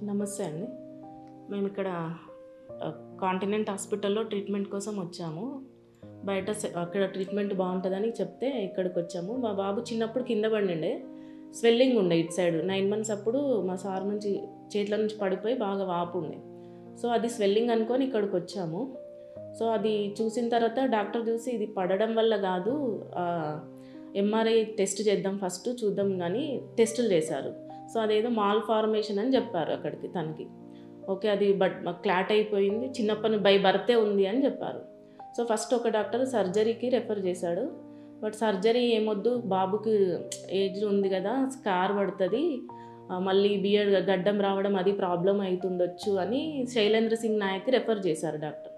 నమస్తే అండి. మేము ఇక్కడ కాంటినెంట్ హాస్పిటల్‌లో ట్రీట్మెంట్ కోసం వచ్చాము. బయట అక్కడ ట్రీట్మెంట్ బాగుంటుందని చెప్తే ఇక్కడికి వచ్చాము. మా బాబు చిన్నప్పుడు కింద పడిండే, స్వెల్లింగ్ ఉండే ఇటు సైడ్ 9 మంత్స్ అప్పుడు మా సార్ నుంచి చేతుల నుంచి పడిపోయి బాగా వాపు ఉండే. సో అది స్వెల్లింగ్ అనుకొని ఇక్కడికి వచ్చాము. సో అది చూసిన తర్వాత డాక్టర్ చూసి ఇది పడడం వల్ల కాదు, ఎంఆర్ఐ టెస్ట్ చేద్దాం ఫస్ట్ చూద్దాం కానీ టెస్టులు చేశారు. సో అదేదో మాల్ ఫార్మేషన్ అని చెప్పారు అక్కడికి తనకి. ఓకే, అది క్లాట్ అయిపోయింది, చిన్నప్పటి బై బర్తే ఉంది అని చెప్పారు. సో ఫస్ట్ ఒక డాక్టర్ సర్జరీకి రెఫర్ చేశాడు. బట్ సర్జరీ ఏమొద్దు, బాబుకి ఏజ్ ఉంది కదా, స్కార్ పడుతుంది, మళ్ళీ బియర్డ్ గడ్డం రావడం అది ప్రాబ్లం అవుతుండొచ్చు అని శైలేంద్ర సింగ్ నాయక్కి రెఫర్ చేశారు డాక్టర్.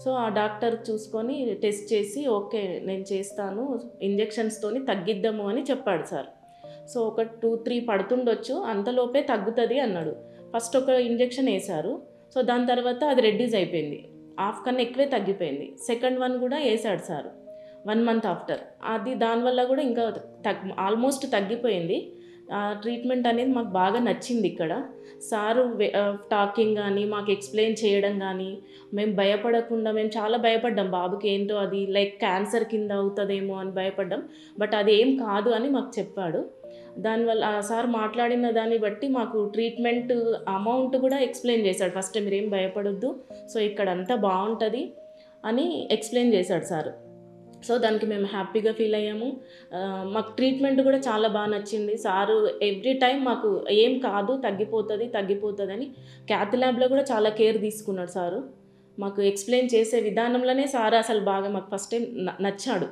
సో ఆ డాక్టర్ చూసుకొని టెస్ట్ చేసి ఓకే నేను చేస్తాను, ఇంజెక్షన్స్తోని తగ్గిద్దాము అని చెప్పాడు సార్. సో ఒక 2-3 పడుతుండొచ్చు, అంతలోపే తగ్గుతుంది అన్నాడు. ఫస్ట్ ఒక ఇంజెక్షన్ వేశారు. సో దాని తర్వాత అది రెడ్యూస్ అయిపోయింది, హాఫ్ కన్నా ఎక్కువే తగ్గిపోయింది. సెకండ్ వన్ కూడా వేసాడు సార్ 1 మంత్ ఆఫ్టర్. అది దానివల్ల కూడా ఇంకా ఆల్మోస్ట్ తగ్గిపోయింది. ట్రీట్మెంట్ అనేది మాకు బాగా నచ్చింది. ఇక్కడ సారు టాకింగ్ కానీ మాకు ఎక్స్ప్లెయిన్ చేయడం కానీ, మేము భయపడకుండా, మేము చాలా భయపడ్డాం బాబుకి ఏంటో అది లైక్ క్యాన్సర్ కింద అవుతుందేమో అని భయపడ్డాం. బట్ అది ఏం కాదు అని మాకు చెప్పాడు. దానివల్ల ఆ సార్ మాట్లాడిన దాన్ని బట్టి మాకు ట్రీట్మెంట్ అమౌంట్ కూడా ఎక్స్ప్లెయిన్ చేశాడు. ఫస్ట్ మీరేం భయపడొద్దు, సో ఇక్కడ అంతా బాగుంటుంది అని ఎక్స్ప్లెయిన్ చేశాడు సార్. సో దానికి మేము హ్యాపీగా ఫీల్ అయ్యాము. మాకు ట్రీట్మెంట్ కూడా చాలా బాగా నచ్చింది. సారు ఎవ్రీ టైం మాకు ఏం కాదు, తగ్గిపోతుంది అని క్యాత్ ల్యాబ్లో కూడా చాలా కేర్ తీసుకున్నాడు సారు. మాకు ఎక్స్ప్లెయిన్ చేసే విధానంలోనే సార్ అసలు బాగా మాకు ఫస్ట్ టైం నచ్చాడు.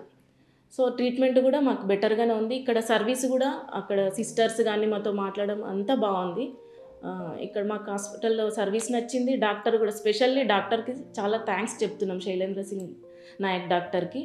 సో ట్రీట్మెంట్ కూడా మాకు బెటర్గానే ఉంది. ఇక్కడ సర్వీస్ కూడా అక్కడ సిస్టర్స్ కానీ మాతో మాట్లాడడం అంతా బాగుంది. ఇక్కడ మాకు హాస్పిటల్లో సర్వీస్ నచ్చింది. డాక్టర్ కూడా, స్పెషల్లీ డాక్టర్కి చాలా థ్యాంక్స్ చెప్తున్నాం, శైలేంద్ర సింగ్ నాయక్ డాక్టర్కి.